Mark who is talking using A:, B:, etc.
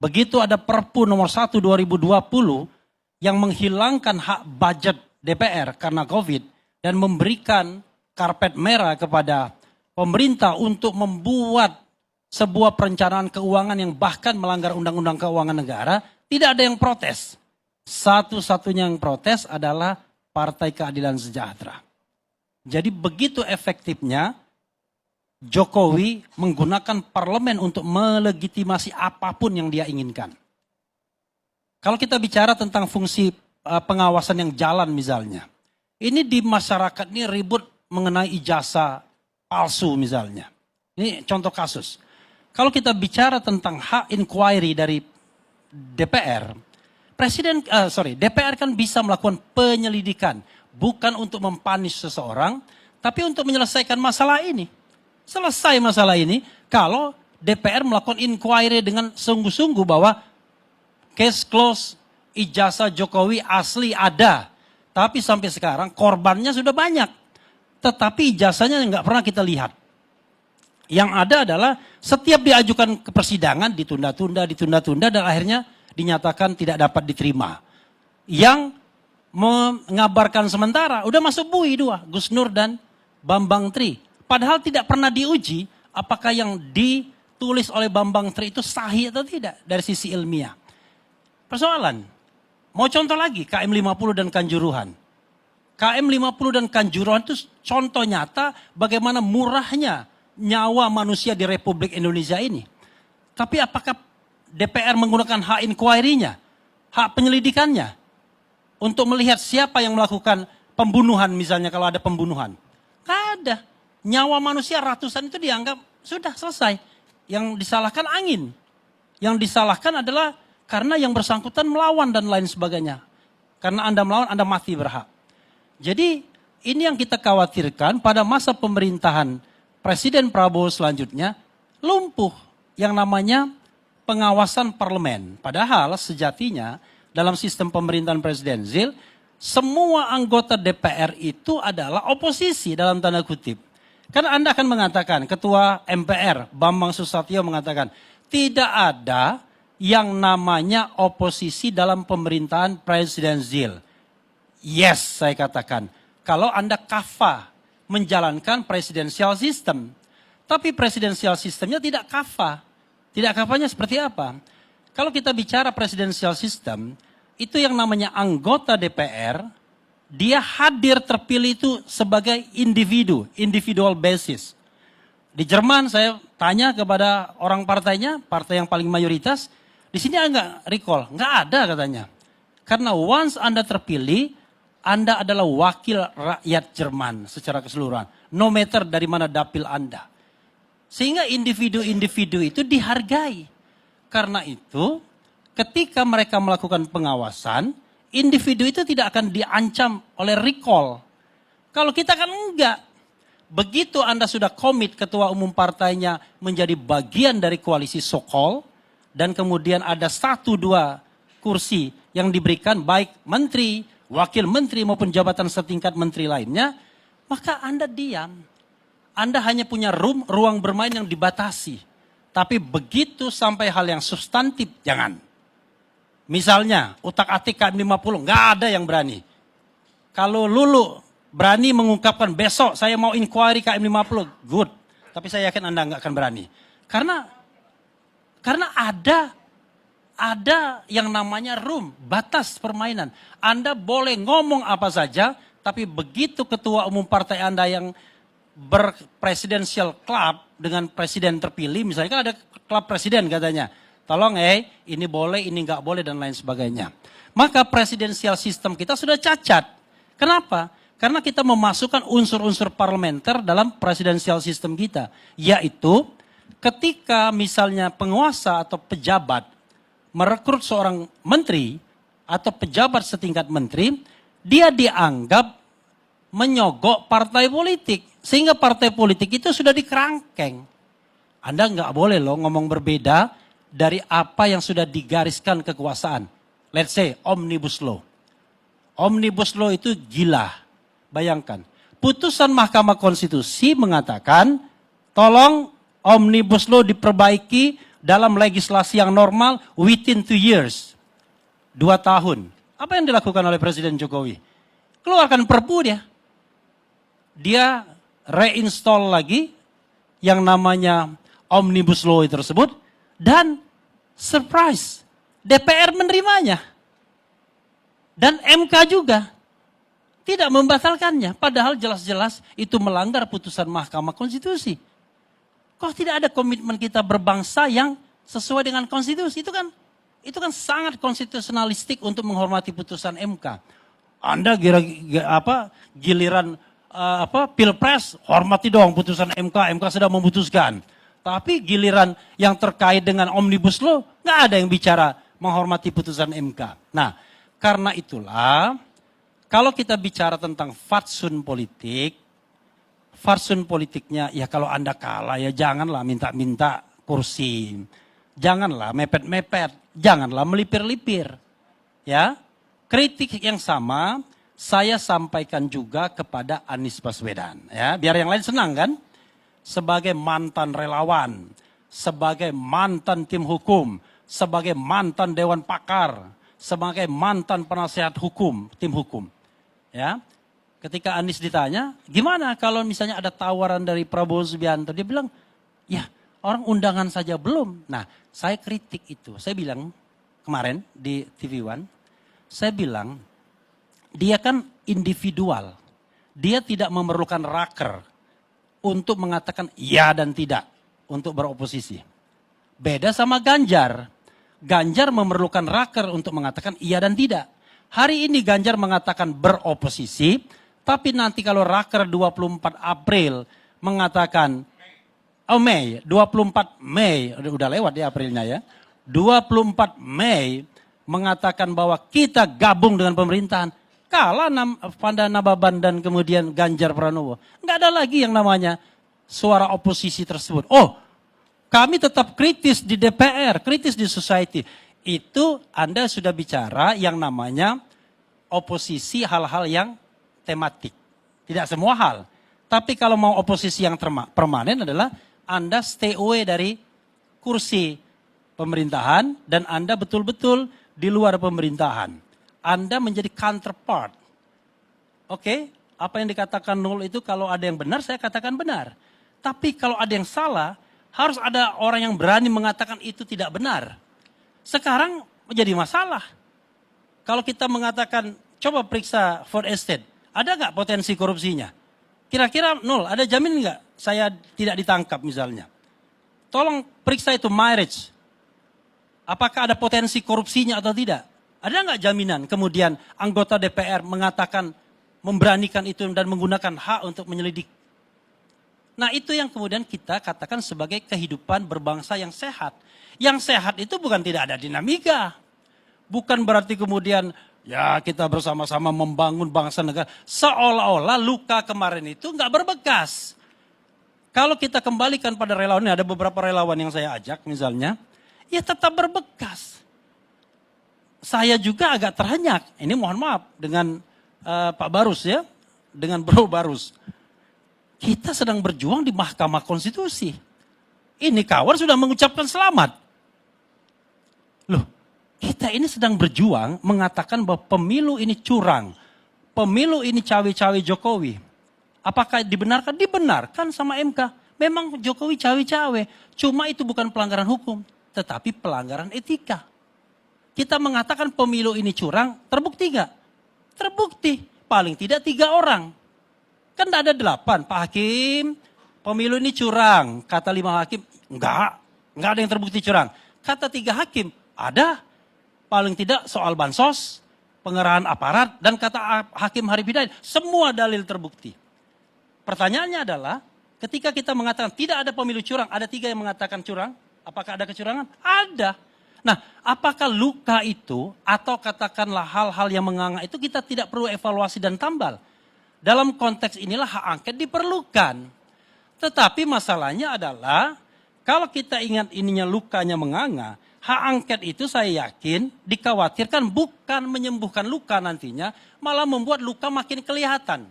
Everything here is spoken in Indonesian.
A: Begitu ada Perpu nomor 1 2020 yang menghilangkan hak budget DPR karena COVID dan memberikan karpet merah kepada pemerintah untuk membuat sebuah perencanaan keuangan yang bahkan melanggar Undang-Undang Keuangan Negara, tidak ada yang protes. Satu-satunya yang protes adalah Partai Keadilan Sejahtera. Jadi begitu efektifnya Jokowi menggunakan parlemen untuk melegitimasi apapun yang dia inginkan. Kalau kita bicara tentang fungsi pengawasan yang jalan misalnya. Ini di masyarakat ini ribut mengenai ijazah palsu misalnya. Ini contoh kasus. Kalau kita bicara tentang hak inquiry dari DPR, DPR kan bisa melakukan penyelidikan. Bukan untuk mempanis seseorang, tapi untuk menyelesaikan masalah ini. Selesai masalah ini kalau DPR melakukan inquiry dengan sungguh-sungguh bahwa case close, ijazah Jokowi asli ada. Tapi sampai sekarang korbannya sudah banyak. Tetapi ijazahnya nggak pernah kita lihat. Yang ada adalah setiap diajukan ke persidangan ditunda-tunda dan akhirnya dinyatakan tidak dapat diterima. Yang mengabarkan sementara udah masuk bui dua, Gus Nur dan Bambang Tri. Padahal tidak pernah diuji apakah yang ditulis oleh Bambang Tri itu sahih atau tidak dari sisi ilmiah. Persoalan, mau contoh lagi KM 50 dan Kanjuruhan. KM 50 dan Kanjuruhan itu contoh nyata bagaimana murahnya nyawa manusia di Republik Indonesia ini. Tapi apakah DPR menggunakan hak inquiry-nya, hak penyelidikannya untuk melihat siapa yang melakukan pembunuhan misalnya kalau ada pembunuhan? Nggak ada. Nyawa manusia ratusan itu dianggap sudah selesai. Yang disalahkan angin. Yang disalahkan adalah karena yang bersangkutan melawan dan lain sebagainya. Karena Anda melawan, Anda mati berhak. Jadi ini yang kita khawatirkan pada masa pemerintahan Presiden Prabowo selanjutnya lumpuh yang namanya pengawasan parlemen. Padahal sejatinya dalam sistem pemerintahan presidensil semua anggota DPR itu adalah oposisi dalam tanda kutip. Karena Anda akan mengatakan, Ketua MPR Bambang Susatyo mengatakan, tidak ada yang namanya oposisi dalam pemerintahan presidensial. Yes, saya katakan. Kalau Anda kafa menjalankan presidensial system. Tapi presidensial sistemnya tidak kafa. Tidak kafanya seperti apa? Kalau kita bicara presidensial system, itu yang namanya anggota DPR, dia hadir terpilih itu sebagai individu, individual basis. Di Jerman saya tanya kepada orang partainya, partai yang paling mayoritas, di sini enggak recall, enggak ada katanya. Karena once Anda terpilih, Anda adalah wakil rakyat Jerman secara keseluruhan. No matter dari mana dapil Anda. Sehingga individu-individu itu dihargai. Karena itu, ketika mereka melakukan pengawasan, individu itu tidak akan diancam oleh recall. Kalau kita kan enggak. Begitu Anda sudah komit ketua umum partainya menjadi bagian dari koalisi so-called, dan kemudian ada 1-2 kursi yang diberikan baik menteri, wakil menteri maupun jabatan setingkat menteri lainnya, maka Anda diam. Anda hanya punya ruang bermain yang dibatasi. Tapi begitu sampai hal yang substantif, jangan. Misalnya, utak-atik KM 50, nggak ada yang berani. Kalau Lulu berani mengungkapkan besok saya mau inquiry KM 50, good. Tapi saya yakin Anda nggak akan berani. Karena ada yang namanya batas permainan. Anda boleh ngomong apa saja, tapi begitu ketua umum partai Anda yang berpresidensial club dengan presiden terpilih, misalnya kan ada klub presiden katanya. Tolong ini boleh, ini nggak boleh dan lain sebagainya. Maka presidensial sistem kita sudah cacat. Kenapa? Karena kita memasukkan unsur-unsur parlementer dalam presidensial sistem kita. Yaitu ketika misalnya penguasa atau pejabat merekrut seorang menteri atau pejabat setingkat menteri, dia dianggap menyogok partai politik. Sehingga partai politik itu sudah dikerangkeng. Anda nggak boleh loh ngomong berbeda dari apa yang sudah digariskan kekuasaan. Let's say Omnibus Law. Omnibus Law itu gila. Bayangkan. Putusan Mahkamah Konstitusi mengatakan, tolong Omnibus Law diperbaiki dalam legislasi yang normal within 2 years. 2 tahun. Apa yang dilakukan oleh Presiden Jokowi? Keluarkan perpu dia. Dia reinstall lagi yang namanya Omnibus Law tersebut dan surprise, DPR menerimanya. Dan MK juga tidak membatalkannya, padahal jelas-jelas itu melanggar putusan Mahkamah Konstitusi. Kok tidak ada komitmen kita berbangsa yang sesuai dengan konstitusi? Itu kan sangat konstitusionalistik untuk menghormati putusan MK. Anda giliran Pilpres, hormati dong putusan MK, MK sudah memutuskan. Tapi giliran yang terkait dengan Omnibus Law, nggak ada yang bicara menghormati putusan MK. Nah, karena itulah, kalau kita bicara tentang fatsun politiknya, ya kalau Anda kalah ya janganlah minta-minta kursi. Janganlah mepet-mepet, janganlah melipir-lipir. Ya, kritik yang sama saya sampaikan juga kepada Anies Baswedan. Ya, biar yang lain senang kan? Sebagai mantan relawan, sebagai mantan tim hukum, sebagai mantan dewan pakar, sebagai mantan penasehat hukum, tim hukum. Ya, ketika Anies ditanya, gimana kalau misalnya ada tawaran dari Prabowo Subianto? Dia bilang, ya orang undangan saja belum. Nah, saya kritik itu. Saya bilang kemarin di TV One, saya bilang dia kan individual. Dia tidak memerlukan raker untuk mengatakan ya dan tidak untuk beroposisi. Beda sama Ganjar. Ganjar memerlukan raker untuk mengatakan iya dan tidak. Hari ini Ganjar mengatakan beroposisi, tapi nanti kalau raker 24 April mengatakan, Mei, 24 Mei, udah lewat ya Aprilnya ya. 24 Mei mengatakan bahwa kita gabung dengan pemerintahan. Kalah Panda Nababan dan kemudian Ganjar Pranowo. Nggak ada lagi yang namanya suara oposisi tersebut. Oh, kami tetap kritis di DPR, kritis di society. Itu Anda sudah bicara yang namanya oposisi hal-hal yang tematik. Tidak semua hal. Tapi kalau mau oposisi yang permanen adalah Anda stay away dari kursi pemerintahan dan Anda betul-betul di luar pemerintahan. Anda menjadi counterpart. Oke, apa yang dikatakan Nul itu kalau ada yang benar saya katakan benar. Tapi kalau ada yang salah, harus ada orang yang berani mengatakan itu tidak benar. Sekarang menjadi masalah. Kalau kita mengatakan, coba periksa Ford Estate, ada nggak potensi korupsinya? Kira-kira Nul, ada jamin nggak saya tidak ditangkap misalnya? Tolong periksa itu marriage. Apakah ada potensi korupsinya atau tidak? Ada nggak jaminan kemudian anggota DPR mengatakan, memberanikan itu dan menggunakan hak untuk menyelidik? Nah itu yang kemudian kita katakan sebagai kehidupan berbangsa yang sehat. Yang sehat itu bukan tidak ada dinamika. Bukan berarti kemudian ya kita bersama-sama membangun bangsa negara. Seolah-olah luka kemarin itu nggak berbekas. Kalau kita kembalikan pada relawan, ini ada beberapa relawan yang saya ajak misalnya, ya tetap berbekas. Saya juga agak terhenyak, ini mohon maaf dengan Pak Barus ya, dengan Bro Barus. Kita sedang berjuang di Mahkamah Konstitusi. Ini kawan sudah mengucapkan selamat. Loh, kita ini sedang berjuang mengatakan bahwa pemilu ini curang. Pemilu ini cawe-cawe Jokowi. Apakah dibenarkan? Dibenarkan sama MK. Memang Jokowi cawe-cawe. Cuma itu bukan pelanggaran hukum, tetapi pelanggaran etika. Kita mengatakan pemilu ini curang, terbukti gak? Terbukti, paling tidak 3 orang. Kan tidak ada 8, Pak Hakim, pemilu ini curang. Kata 5 hakim, enggak ada yang terbukti curang. Kata 3 hakim, ada. Paling tidak soal bansos, pengerahan aparat, dan kata Hakim Harif Hidayat, semua dalil terbukti. Pertanyaannya adalah, ketika kita mengatakan tidak ada pemilu curang, ada 3 yang mengatakan curang, apakah ada kecurangan? Ada. Nah, apakah luka itu atau katakanlah hal-hal yang menganga itu kita tidak perlu evaluasi dan tambal. Dalam konteks inilah hak angket diperlukan. Tetapi masalahnya adalah kalau kita ingat ininya lukanya menganga, hak angket itu saya yakin dikhawatirkan bukan menyembuhkan luka nantinya, malah membuat luka makin kelihatan.